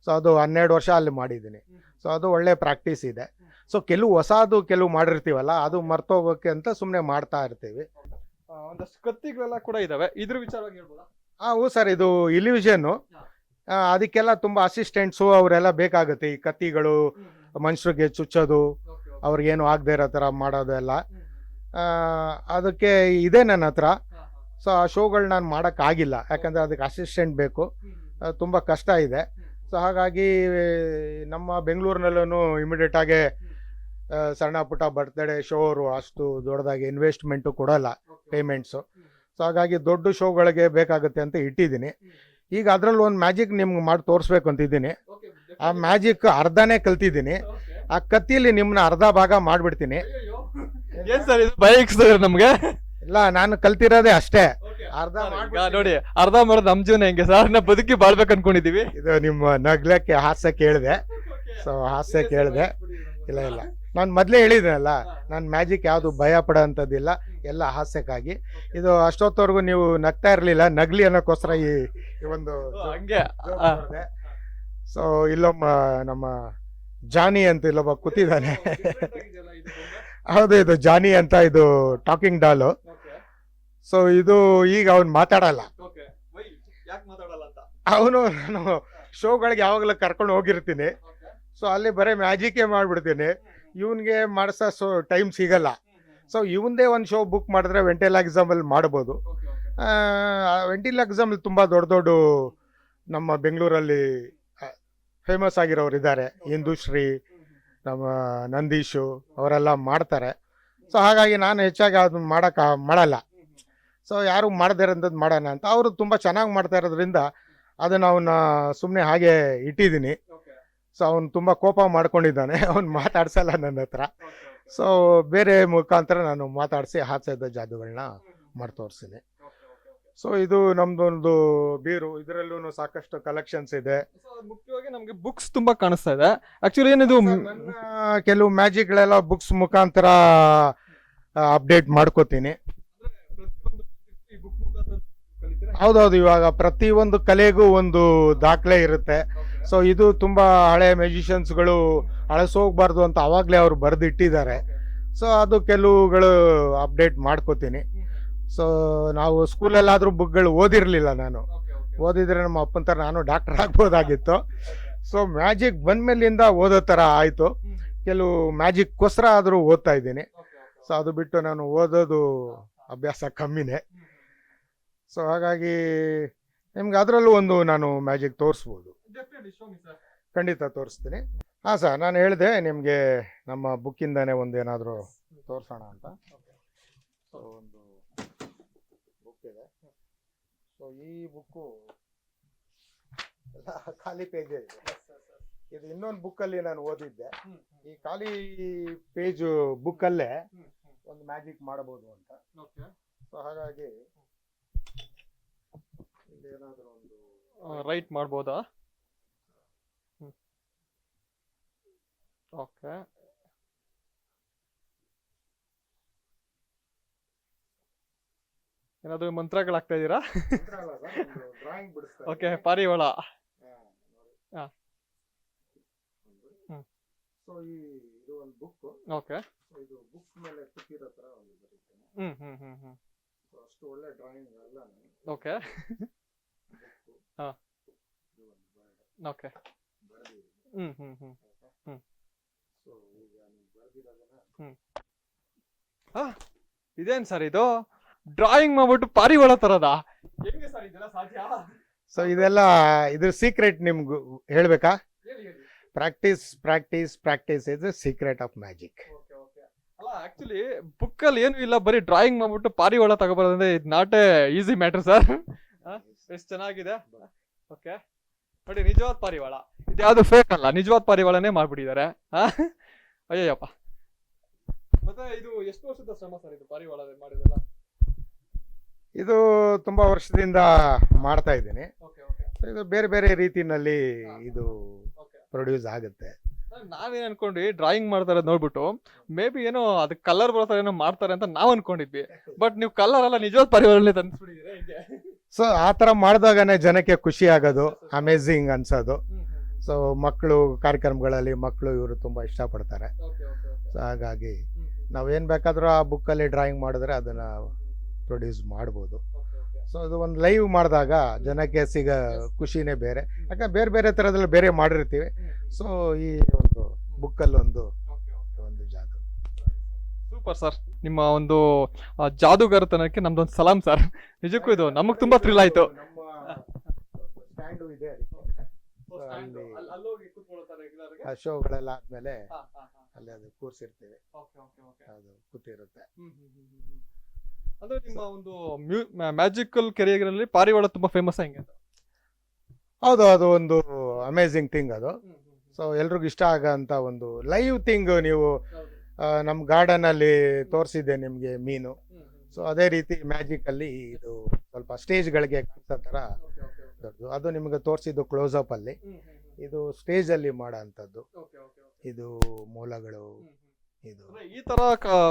ಸೊ ಅದು 12 ವರ್ಷ ಅಲ್ಲಿ ಮಾಡಿದ್ದೀನಿ. ಸೊ ಅದು ಒಳ್ಳೆ ಪ್ರಾಕ್ಟೀಸ್ ಇದೆ. ಸೊ ಕೆಲವು ಮಾಡಿರ್ತೀವಲ್ಲ, ಅದು ಮರ್ತೋಗೋಕೆ ಅಂತ ಸುಮ್ಮನೆ ಮಾಡ್ತಾ ಇರ್ತೀವಿ. ಒಂದಷ್ಟು ಕತ್ತಿಗಳೆಲ್ಲ ಕೂಡ ಇದಾವೆ, ಇದ್ರ ವಿಚಾರವಾಗಿ ಹೇಳ್ಬೋದಾ? ಹೌದು ಸರ್, ಇದು ಇಲ್ಯೂಷನ್. ಅದಕ್ಕೆಲ್ಲ ತುಂಬಾ ಅಸಿಸ್ಟೆಂಟ್ಸು ಅವರೆಲ್ಲ ಬೇಕಾಗುತ್ತೆ. ಈ ಕತ್ತಿಗಳು ಮನುಷ್ಯರಿಗೆ ಚುಚ್ಚೋದು, ಅವ್ರಿಗೇನು ಆಗದೆ ಇರೋ ಥರ ಮಾಡೋದೆಲ್ಲ ಅದಕ್ಕೆ ಇದೆ ನನ್ನ ಹತ್ರ. ಸೊ ಆ ಶೋಗಳು ನಾನು ಮಾಡೋಕ್ಕಾಗಿಲ್ಲ, ಯಾಕಂದರೆ ಅದಕ್ಕೆ ಅಸಿಸ್ಟೆಂಟ್ ಬೇಕು, ತುಂಬ ಕಷ್ಟ ಇದೆ. ಸೊ ಹಾಗಾಗಿ ನಮ್ಮ ಬೆಂಗಳೂರಿನಲ್ಲೂ ಇಮಿಡಿಯೇಟಾಗೆ ಸಣ್ಣ ಪುಟ್ಟ ಬರ್ತ್ಡೇ ಶೋ ಅವರು ಅಷ್ಟು ದೊಡ್ಡದಾಗಿ ಇನ್ವೆಸ್ಟ್ಮೆಂಟು ಕೊಡೋಲ್ಲ, ಪೇಮೆಂಟ್ಸು. ಸೊ ಹಾಗಾಗಿ ದೊಡ್ಡ ಶೋಗಳಿಗೆ ಬೇಕಾಗುತ್ತೆ ಅಂತ ಇಟ್ಟಿದ್ದೀನಿ. ಈಗ ಅದರಲ್ಲಿ ಒಂದು ಮ್ಯಾಜಿಕ್ ನಿಮ್ಗೆ ಮಾಡಿ ತೋರಿಸ್ಬೇಕು ಅಂತಿದ್ದೀನಿ. ಆ ಮ್ಯಾಜಿಕ್ ಅರ್ಧನೇ ಕಲ್ತಿದ್ದೀನಿ. ಆ ಕತ್ತಿಲಿ ನಿಮ್ಮನ್ನ ಅರ್ಧ ಭಾಗ ಮಾಡಿಬಿಡ್ತೀನಿ. ಏನ್ ಸರ್ ಇದು ಭಯ ನಮ್ಗೆ? ಇಲ್ಲ, ನಾನು ಕಲ್ತಿರೋದೇ ಅಷ್ಟೇ. ನೋಡಿ, ಅರ್ಧ ಮರ್ಧ ನಮ್ ಜೀವನ ಹೆಂಗೆ ಸರ್, ನಾವು ಬದುಕಿ ಬಾಳ್ಬೇಕು ಅನ್ಕೊಂಡಿದೀವಿ. ಇದು ನಿಮ್ಮ ನಗ್ಲಕ್ಕೆ ಹಾಸ್ಯ ಕೇಳಿದೆ. ಸೊ ಹಾಸ್ಯ ಕೇಳಿದೆ. ಇಲ್ಲ, ನಾನು ಮೊದಲೇ ಹೇಳಿದ್ದೀನಲ್ಲ, ನಾನು ಮ್ಯಾಜಿಕ್ ಯಾವುದು ಭಯ ಪಡೋ ಅಂಥದ್ದಿಲ್ಲ, ಎಲ್ಲ ಹಾಸ್ಯಕ್ಕಾಗಿ. ಇದು ಅಷ್ಟೊತ್ತವರೆಗೂ ನೀವು ನಗ್ತಾ ಇರಲಿಲ್ಲ, ನಗ್ಲಿ ಅನ್ನೋಕ್ಕೋಸ್ಕರ ಈ ಒಂದು ಹಂಗೆ. ಸೊ ಇಲ್ಲೊಬ್ಬ ನಮ್ಮ ಜಾನಿ ಅಂತ ಇಲ್ಲೊಬ್ಬ ಕೂತಿದ್ದಾನೆ. ಹೌದು, ಇದು ಜಾನಿ ಅಂತ, ಇದು ಟಾಕಿಂಗ್ ಡಾಲು. ಸೊ ಇದು ಈಗ ಅವ್ನು ಮಾತಾಡಲ್ಲ. ಅವನು ನಾನು ಶೋಗಳಿಗೆ ಯಾವಾಗಲೂ ಕರ್ಕೊಂಡು ಹೋಗಿರ್ತೀನಿ. ಸೊ ಅಲ್ಲಿ ಬರೀ ಮ್ಯಾಜಿಕೇ ಮಾಡಿಬಿಡ್ತೀನಿ. ಇವನ್ಗೆ ಮಾಡಿಸೋ ಟೈಮ್ ಸಿಗಲ್ಲ. ಸೊ ಇವಂದೇ ಒಂದು ಶೋ ಬುಕ್ ಮಾಡಿದ್ರೆ ವೆಂಟಿಲಾಕ್ಸಮಲ್ಲಿ ಮಾಡ್ಬೋದು. ವೆಂಟಿಲಾಕ್ಸಮಲ್ಲಿ ತುಂಬ ದೊಡ್ಡ ನಮ್ಮ ಬೆಂಗಳೂರಲ್ಲಿ ಫೇಮಸ್ ಆಗಿರೋರು ಇದ್ದಾರೆ, ಇಂದುಶ್ರೀ, ನಮ್ಮ ನಂದೀಶು ಅವರೆಲ್ಲ ಮಾಡ್ತಾರೆ. ಸೊ ಹಾಗಾಗಿ ನಾನು ಹೆಚ್ಚಾಗಿ ಅದನ್ನ ಮಾಡಲ್ಲ. ಸೊ ಯಾರು ಮಾಡದೇ ಇರೋಂಥದ್ದು ಮಾಡೋಣ ಅಂತ. ಅವರು ತುಂಬ ಚೆನ್ನಾಗಿ ಮಾಡ್ತಾ ಇರೋದ್ರಿಂದ ಅದನ್ನು ಅವನ್ನ ಸುಮ್ಮನೆ ಹಾಗೆ ಇಟ್ಟಿದ್ದೀನಿ. ಸೊ ಅವನು ತುಂಬ ಕೋಪ ಮಾಡ್ಕೊಂಡಿದ್ದಾನೆ, ಅವ್ನು ಮಾತಾಡ್ಸಲ್ಲ ನನ್ನ ಹತ್ರ. ಸೊ ಬೇರೆ ಮುಖಾಂತರ ನಾನು ಮಾತಾಡಿಸಿ ಹಾಸ್ಯದ ಜಾದುಗಳನ್ನ ಮಾಡಿ ತೋರಿಸ್ತೀನಿ. ಸೊ ಇದು ನಮ್ದೊಂದು ಬೀರು, ಇದರಲ್ಲೂ ಸಾಕಷ್ಟು ಕಲೆಕ್ಷನ್ಸ್ ಇದೆ. ಮುಖ್ಯವಾಗಿ ನಮಗೆ ಬುಕ್ಸ್ ತುಂಬಾ ಕಾಣಿಸ್ತಾ ಇದೆ. ಆಕ್ಚುಲಿ ಏನಿದು ನನ್ನ ಕೆಲವು ಮ್ಯಾಜಿಕ್ಗಳೆಲ್ಲ ಬುಕ್ಸ್ ಮುಖಾಂತರ ಅಪ್ಡೇಟ್ ಮಾಡ್ಕೋತೀನಿ. ಹೌದೌದು, ಇವಾಗ ಪ್ರತಿಯೊಂದು ಕಲೆಗೂ ಒಂದು ದಾಖಲೆ ಇರುತ್ತೆ. ಸೊ ಇದು ತುಂಬಾ ಹಳೆ ಮ್ಯೂಸಿಷಿಯನ್ಸ್ಗಳು ಅಳಸೋಗ್ಬಾರ್ದು ಅಂತ ಅವಾಗಲೇ ಅವ್ರು ಬರೆದಿಟ್ಟಿದ್ದಾರೆ. ಸೊ ಅದು ಕೆಲವುಗಳು ಅಪ್ಡೇಟ್ ಮಾಡ್ಕೋತೀನಿ. ಸೊ ನಾವು ಸ್ಕೂಲಲ್ಲಾದ್ರೂ ಬುಕ್ಗಳು ಓದಿರಲಿಲ್ಲ. ನಾನು ಓದಿದ್ರೆ ನಮ್ಮ ಅಪ್ಪನ ಥರ ನಾನು ಡಾಕ್ಟರ್ ಆಗ್ಬೋದಾಗಿತ್ತು. ಸೊ ಮ್ಯಾಜಿಕ್ ಬಂದ್ಮೇಲಿಂದ ಓದೋ ಥರ ಆಯಿತು. ಕೆಲವು ಮ್ಯಾಜಿಕ್ಕೋಸ್ಕರ ಆದರೂ ಓದ್ತಾ ಇದ್ದೀನಿ. ಸೊ ಅದು ಬಿಟ್ಟು ನಾನು ಓದೋದು ಅಭ್ಯಾಸ ಕಮ್ಮಿನೇ. ಸೊ ಹಾಗಾಗಿ ನಿಮ್ಗೆ ಅದರಲ್ಲೂ ಒಂದು ನಾನು ಮ್ಯಾಜಿಕ್ ತೋರಿಸ್ಬೋದು. ಖಂಡಿತ ತೋರಿಸ್ತೀನಿ. ಹಾಂ ಸರ್, ನಾನು ಹೇಳಿದೆ ನಿಮಗೆ ನಮ್ಮ ಬುಕ್ಕಿಂದನೇ ಒಂದೇನಾದರೂ ತೋರಿಸೋಣ ಅಂತ. ಸೊ ಒಂದು ಬುಕ್ ಇದೆ. ಸೊ ಈ ಬುಕ್ಕು ಖಾಲಿ ಪೇಜೇ ಇದೆ. ಇದು ಇನ್ನೊಂದು ಬುಕ್ಕಲ್ಲಿ ನಾನು ಓದಿದ್ದೆ. ಈ ಖಾಲಿ ಪೇಜು ಬುಕ್ಕಲ್ಲೇ ಒಂದು ಮ್ಯಾಜಿಕ್ ಮಾಡಬಹುದು ಅಂತ. ಸೊ ಹಾಗಾಗಿ ಏನಾದರೂ ಒಂದು ರೈಟ್ ಮಾಡ್ಬೋದಾ? ಓಕೆ, ಏನಾದ್ರು ಮಂತ್ರಗಳಾಗ್ತಾ ಇದ್ದೀರಾ? ಡ್ರಾಯಿಂಗ್ ಬಿಡಿಸ್ತಾ. ಓಕೆ, ಪಾರಿವಾಳ. ಸೊ ಇದು ಒಂದು ಬುಕ್. ಓಕೆ, ಇದು ಬುಕ್ ಮೇಲೆ ಕುತ್ತಿರೋ ತರ ಒಂದು ಬರೀತೇನೆ. ಸೊ ಅಷ್ಟು ಒಳ್ಳೆ ಡ್ರಾಯಿಂಗ್ ಅಲ್ಲ ನಾನು. ಓಕೆ. ಹಾ, ಓಕೆ. ಸೊ ಈಗ ನೀವು ಬರ್ದಿರೋದನ್ನ ಇದೇನ್ ಸರ್ ಇದು? ಡ್ರಾಯಿಂಗ್ ಮಾಡ್ಬಿಟ್ಟು ಪಾರಿವಾಳ ತರದ ಹೆಂಗೆ ಸರ್ ಇದೆಲ್ಲ ಸಾಧ್ಯ? ಸೊ ಇದೆಲ್ಲ ಇದ್ರ ಸೀಕ್ರೆಟ್ ನಿಮ್ಗೆ ಹೇಳ್ಬೇಕಾ? Practice practice practice is the secret of magic. ಅಲ್ಲ, ಆಕ್ಚುಲಿ ಬುಕ್ ಅಲ್ಲಿ ಏನು ಇಲ್ಲ, ಬರೀ ಡ್ರಾಯಿಂಗ್ ಮಾಡ್ಬಿಟ್ಟು ಪಾರಿವಾಳ ತಗೋಬರೋದಂದ್ರೆ it not a easy matter sir. ಎಷ್ಟು ಚೆನ್ನಾಗಿದೆ. ಓಕೆ, ನೋಡಿ, ನಿಜವಾದ ಪಾರಿವಾಳ. ಇದು ಯಾವ್ದು ಫೇಕ್ ಅಲ್ಲ, ನಿಜವಾದ ಪಾರಿವಾಳನೇ ಮಾಡ್ಬಿಟ್ಟಿದ್ದಾರೆ. ಅಯ್ಯಪ್ಪ. ಮತ್ತೆ ಇದು ಎಷ್ಟು ವರ್ಷದ ಶ್ರಮ ಸರ್ ಇದು ಪಾರಿವಾಳ ಮಾಡಿದಲ್ಲ? ಇದು ತುಂಬಾ ವರ್ಷದಿಂದ ಮಾಡ್ತಾ ಇದ್ದೀನಿ. ಇದು ಬೇರೆ ಬೇರೆ ರೀತಿನಲ್ಲಿ ಇದು ಪ್ರೊಡ್ಯೂಸ್ ಆಗುತ್ತೆ. ನಾವೇನ್ ಅನ್ಕೊಂಡ್ವಿ, ಡ್ರಾಯಿಂಗ್ ಮಾಡ್ತಾರೆ ನೋಡ್ಬಿಟ್ಟು ಮೇ ಬಿ ಏನೋ ಅದಕ್ಕೆ ಕಲರ್ ಬರ್ತಾರೆ ಏನೋ ಮಾಡ್ತಾರೆ ಅಂತ ನಾವ್ ಅನ್ಕೊಂಡಿದ್ವಿ. ಬಟ್ ನೀವು ಕಲರ್ ಎಲ್ಲ ನಿಜವಾದ ಪಾರಿವಾಳನೇ ತಂದ್ಬಿಟ್ಟಿದ್ದೀರಾ. ಸೊ ಆ ತರ ಮಾಡಿದಾಗನೇ ಜನಕ್ಕೆ ಖುಷಿ ಆಗೋದು, ಅಮೇಝಿಂಗ್ ಅನ್ಸೋದು. ಸೊ ಮಕ್ಕಳು ಕಾರ್ಯಕ್ರಮಗಳಲ್ಲಿ ಮಕ್ಕಳು ಇವರು ತುಂಬಾ ಇಷ್ಟಪಡ್ತಾರೆ. ಸೊ ಹಾಗಾಗಿ ನಾವೇನ್ ಬೇಕಾದ್ರೂ ಆ ಬುಕ್ಕಲ್ಲಿ ಡ್ರಾಯಿಂಗ್ ಮಾಡಿದ್ರೆ ಅದನ್ನ ಪ್ರೊಡ್ಯೂಸ್ ಮಾಡ್ಬೋದು. ಸೊ ಅದು ಒಂದು ಲೈವ್ ಮಾಡಿದಾಗ ಜನಕ್ಕೆ ಸಿಗೋ ಖುಷಿನೇ ಬೇರೆ. ಯಾಕಂದ್ರೆ ಬೇರೆ ಬೇರೆ ಥರದಲ್ಲಿ ಬೇರೆ ಮಾಡಿರ್ತೀವಿ. ಸೊ ಈ ಒಂದು ಬುಕ್ಕಲ್ಲಿ ಒಂದು ಜಾದು. ಸೂಪರ್ ಸರ್, ನಿಮ್ಮ ಒಂದು ಜಾದೂಗಾರತನಕ್ಕೆ ನಮ್ದೊಂದು ಸಲಾಂ ಸರ್. ನಿಜಕ್ಕೂ ಇದು ನಮಗ್ ತುಂಬಾ ಥ್ರಿಲ್ ಆಯ್ತು. ಸ್ಟ್ಯಾಂಡು ಇದೆ, ಆ ಶೋಗಳೆಲ್ಲ ಆದ್ಮೇಲೆ ಅಲ್ಲಿ ಅದು ಕೂರ್ಸಿರ್ತೀವಿ, ಅದು ಕೂತಿರುತ್ತೆ. ಅಂದ್ರೆ ನಿಮ್ಮ ಒಂದು ಮ್ಯಾಜಿಕಲ್ ಕೆರಿಯರ್ನಲ್ಲಿ ಪಾರಿವಾಳ ತುಂಬಾ ಫೇಮಸ್ ಹೆಂಗೆ? ಹೌದು, ಅದು ಒಂದು ಅಮೇಝಿಂಗ್ ಥಿಂಗ್ ಅದು. ಸೊ ಎಲ್ರಿಗೂ ಇಷ್ಟ ಆಗಂತ ಒಂದು ಲೈವ್ ಥಿಂಗ್. ನೀವು ನಮ್ಮ ಗಾರ್ಡನ್ ಅಲ್ಲಿ ತೋರಿಸಿದ್ದೆ ನಿಮ್ಗೆ ಮೀನು. ಸೊ ಅದೇ ರೀತಿ ಮ್ಯಾಜಿಕ್ ಅಲ್ಲಿ ಇದು ಸ್ವಲ್ಪ ಸ್ಟೇಜ್ಗಳಿಗೆ ಕಾಣಿಸೋ ತರ ದೊಡ್ಡದು. ಅದು ನಿಮ್ಗೆ ತೋರಿಸಿದ್ದು ಕ್ಲೋಸ್ ಅಪ್ ಅಲ್ಲಿ. ಇದು ಸ್ಟೇಜ್ ಅಲ್ಲಿ ಮಾಡೋ ಅಂಥದ್ದು. ಇದು ಮೂಲಗಳು. ಇದು ಈ ತರ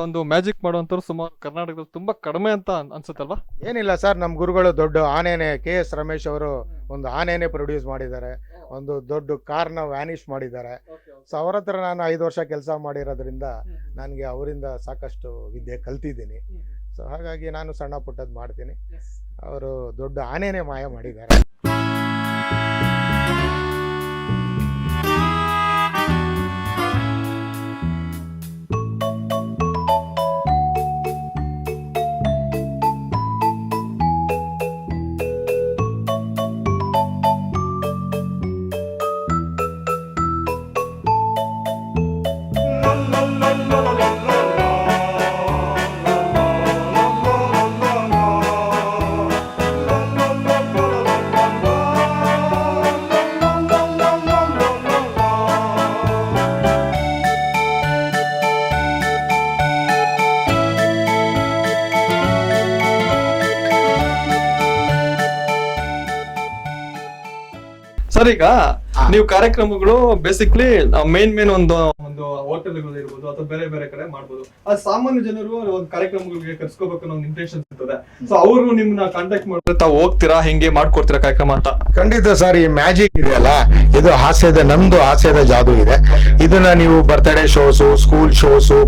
ಒಂದು ಮ್ಯಾಜಿಕ್ ಮಾಡುವಂತವ್ರು ಸುಮಾರು ಕರ್ನಾಟಕದಲ್ಲಿ ತುಂಬಾ ಕಡಿಮೆ ಅಂತ ಅನ್ಸುತ್ತಲ್ವಾ? ಏನಿಲ್ಲ ಸರ್, ನಮ್ಮ ಗುರುಗಳು ದೊಡ್ಡ ಆನೆನೆ, KS ರಮೇಶ್ ಅವರು ಒಂದು ಆನೆನೆ ಪ್ರೊಡ್ಯೂಸ್ ಮಾಡಿದ್ದಾರೆ. ಒಂದು ದೊಡ್ಡ ಕಾರ್ನ ವ್ಯಾನಿಷ್ ಮಾಡಿದ್ದಾರೆ. ಸೊ ಅವರ ಹತ್ರ ನಾನು 5 ವರ್ಷ ಕೆಲಸ ಮಾಡಿರೋದ್ರಿಂದ ನನಗೆ ಅವರಿಂದ ಸಾಕಷ್ಟು ವಿದ್ಯೆ ಕಲ್ತಿದ್ದೀನಿ. ಸೊ ಹಾಗಾಗಿ ನಾನು ಸಣ್ಣ ಪುಟ್ಟದ್ದು ಮಾಡ್ತೀನಿ. ಅವರು ದೊಡ್ಡ ಆನೆನೆ ಮಾಯ ಮಾಡಿದ್ದಾರೆ. ಸರ್ ಈಗ ನೀವು ಕಾರ್ಯಕ್ರಮಗಳು ಬೇಸಿಕ್ಲಿ ಮೇನ್ ಒಂದು ಹೋಟೆಲ್ಗಳು ಇರ್ಬೋದು ಅಥವಾ ಬೇರೆ ಬೇರೆ ಕಡೆ ಮಾಡ್ಬೋದು. ಆ ಸಾಮಾನ್ಯ ಜನರು ಒಂದು ಕಾರ್ಯಕ್ರಮಗಳಿಗೆ ಕರ್ಸ್ಕೋಬೇಕು ಅನ್ನೋ ಒಂದು ಇಂಟೆನ್ಷನ್ ಇರ್ತದೆ. ಸೊ ಅವರು ನಿಮ್ನ ಕಾಂಟ್ಯಾಕ್ಟ್ ಮಾಡಿದ್ರೆ ತಾವು ಹೋಗ್ತೀರಾ, ಹಿಂಗೆ ಮಾಡ್ಕೊಡ್ತೀರಾ ಕಾರ್ಯಕ್ರಮ ಅಂತ? ಖಂಡಿತ ಸರ್. ಈ ಮ್ಯಾಜಿಕ್ ಇದೆಯಲ್ಲ, ಇದು ನಮ್ದು ಹಾಸ್ಯದ ಜಾದು ಇದೆ. ಇದನ್ನ ನೀವು birthday shows, school shows,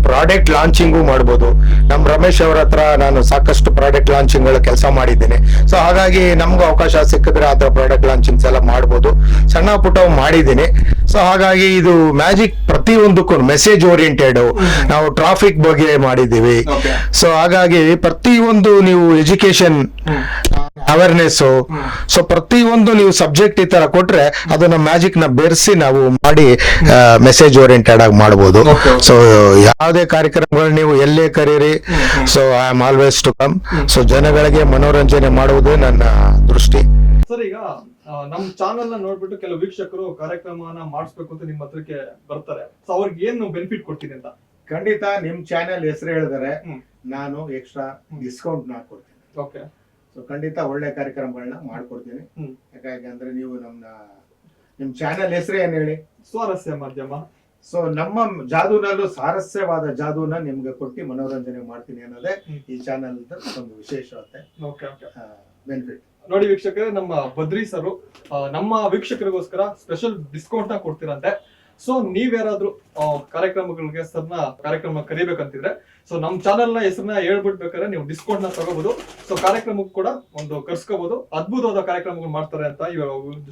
product launching ಮಾಡ್ಬೋದು. ನಮ್ ರಮೇಶ್ ಅವ್ರ ಹತ್ರ ನಾನು ಸಾಕಷ್ಟು ಪ್ರಾಡಕ್ಟ್ ಲಾಂಚಿಂಗ್ ಗಳ ಕೆಲಸ ಮಾಡಿದ್ದೇನೆ. ಸೊ ಹಾಗಾಗಿ ನಮ್ಗೂ ಅವಕಾಶ ಸಿಕ್ಕಿದ್ರೆ ಆ ತರ ಪ್ರಾಡಕ್ಟ್ ಲಾಂಚಿಂಗ್ಸ್ ಎಲ್ಲ ಮಾಡ್ಬೋದು. ಸಣ್ಣ ಪುಟ್ಟ ಮಾಡಿದ್ದೀನಿ. ಸೊ ಹಾಗಾಗಿ ಇದು ಮ್ಯಾಜಿಕ್ ಪ್ರತಿಯೊಂದಕ್ಕೂ ಮೆಸೇಜ್ ಓರಿಯೆಂಟೆಡ್. ನಾವು ಟ್ರಾಫಿಕ್ ಬಗ್ಗೆ ಮಾಡಿದ್ದೀವಿ. ಸೊ ಹಾಗಾಗಿ ಪ್ರತಿಯೊಂದು ನೀವು ಎಜುಕೇಶನ್ ಅವೇರ್ನೆಸ್, ಸೊ ಪ್ರತಿಯೊಂದು ನೀವು ಸಬ್ಜೆಕ್ಟ್ ಈ ತರ ಕೊಟ್ರೆ ಅದನ್ನ ಮ್ಯಾಜಿಕ್ ನ ಬೆರೆಸಿ ನಾವು ಮಾಡಿ ಮೆಸೇಜ್ ಓರಿಯೆಂಟೆಡ್ ಆಗಿ ಮಾಡ್ಬೋದು. ಸೊ ಯಾವುದೇ ಕಾರ್ಯಕ್ರಮಗಳು ನೀವು ಎಲ್ಲೇ ಕರೀರಿ, so I am always to come. So ಜನಗಳಿಗೆ ಮನೋರಂಜನೆ ಮಾಡುವುದೇ ನನ್ನ ದೃಷ್ಟಿ. ಸರ್ ಈಗ ನಮ್ ಚಾನೆಲ್ ನ ನೋಡ್ಬಿಟ್ಟು ಕೆಲವು ವೀಕ್ಷಕರು ಕಾರ್ಯಕ್ರಮನ ಮಾಡಿಸ್ಬೇಕು ಅಂತ ನಿಮ್ಮ ಹತ್ರಕ್ಕೆ ಬರ್ತಾರೆ. ಸೊ ಅವ್ರಿಗೆ ಏನು ಬೆನಿಫಿಟ್ ಕೊಡ್ತೀನಿ ಅಂತ? ಖಂಡಿತ ನಿಮ್ ಚಾನೆಲ್ ಹೆಸರು ಹೇಳಿದರೆ ನಾನು ಎಕ್ಸ್ಟ್ರಾ ಡಿಸ್ಕೌಂಟ್ ಕೊಡ್ತೀನಿ. ಓಕೆ. ಸೊ ಖಂಡಿತ ಒಳ್ಳೆ ಕಾರ್ಯಕ್ರಮಗಳನ್ನ ಮಾಡ್ಕೊಡ್ತೀನಿ. ಯಾಕಂದ್ರೆ ನೀವು ನಿಮ್ ಚಾನೆಲ್ ಹೆಸರು ಏನ್ ಹೇಳಿ? ಸ್ವಾರಸ್ಯ ಮಾಧ್ಯಮ. ಸೊ ನಮ್ಮ ಜಾದೂನಲ್ಲೂ ಸಾರಸ್ಯವಾದ ಜಾದೂನ ನಿಮ್ಗೆ ಕೊಟ್ಟು ಮನೋರಂಜನೆ ಮಾಡ್ತೀನಿ ಅನ್ನೋದೇ ಈ ಚಾನೆಲ್ ಒಂದು ವಿಶೇಷತೆ, ಬೆನಿಫಿಟ್. ನೋಡಿ ವೀಕ್ಷಕರೇ, ನಮ್ಮ ಬದ್ರಿ ಸರು ನಮ್ಮ ವೀಕ್ಷಕರಿಗೋಸ್ಕರ ಸ್ಪೆಷಲ್ ಡಿಸ್ಕೌಂಟ್ ನ ಕೊಡ್ತೀರಂತೆ. ಸೊ ನೀವ್ಯಾರಾದ್ರೂ ಕಾರ್ಯಕ್ರಮಗಳಿಗೆ ಸರ್ನ ಕಾರ್ಯಕ್ರಮ ಕರಿಬೇಕಂತಿದ್ರೆ ಸೊ ನಮ್ ಚಾನೆಲ್ ನ ಹೆಸರನ್ನ ಹೇಳ್ಬಿಡ್ಬೇಕಾದ್ರೆ ನೀವು ಡಿಸ್ಕೌಂಟ್ ನ ತಗೋಬಹುದು. ಸೊ ಕಾರ್ಯಕ್ರಮಕ್ಕೆ ಕೂಡ ಒಂದು ಕರ್ಸ್ಕೋಬಹುದು. ಅದ್ಭುತವಾದ ಕಾರ್ಯಕ್ರಮಗಳು ಮಾಡ್ತಾರೆ ಅಂತ ಇವಾಗ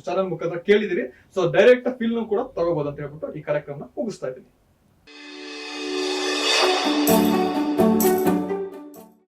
ಚಾನೆಲ್ ಮುಖಾಂತರ ಕೇಳಿದಿರಿ. ಸೊ ಡೈರೆಕ್ಟ್ ಫೀಲ್ ಕೂಡ ತಗೋಬಹುದು ಅಂತ ಹೇಳ್ಬಿಟ್ಟು ಈ ಕಾರ್ಯಕ್ರಮ ಮುಗಿಸ್ತಾ ಇದ್ದೀನಿ.